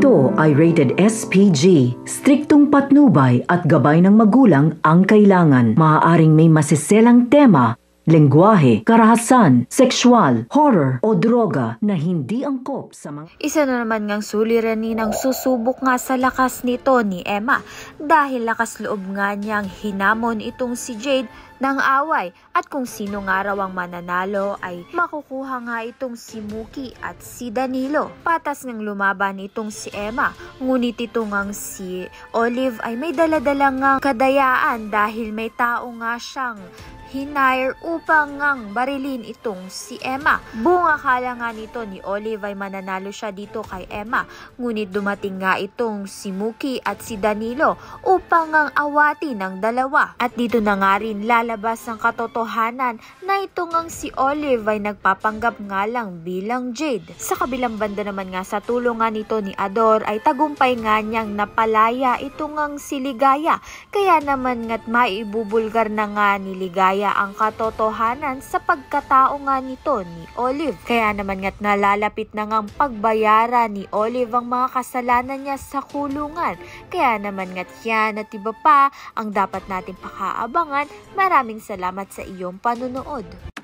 Ito ay rated SPG. Striktong patnubay at gabay ng magulang ang kailangan. Maaaring may masiselang tema, lengguwahe, karahasan, sexual, horror o droga na hindi angkop sa mga... Isa na naman ngang suliranin ang susubok nga sa lakas nito ni Emma dahil lakas loob nga niyang hinamon itong si Jade ng away at kung sino nga raw ang mananalo ay makukuha nga itong si Mookie at si Danilo. Patas ng lumaban itong si Emma, ngunit ito ngang si Olive ay may daladalang nga kadayaan dahil may tao nga siyang hinire upang ngang barilin itong si Emma. Buong akala nga nito ni Olive ay mananalo siya dito kay Emma, ngunit dumating nga itong si Mookie at si Danilo upang ngang awati ng dalawa. At dito na nga rin lalabas ang katotohanan na ito ngang si Olive ay nagpapanggap nga lang bilang Jade. Sa kabilang banda naman nga sa tulong nga nito ni Ador ay tagumpay nga niyang napalaya ito ngang si Ligaya, kaya naman nga't maibubulgar na nga ni Ligaya ang katotohanan sa pagkatao nga nito ni Olive. Kaya naman nga't nalalapit na ngang pagbayaran ni Olive ang mga kasalanan niya sa kulungan. Kaya naman nga't yan at iba pa ang dapat natin pakaabangan. Maraming salamat sa iyong panunood.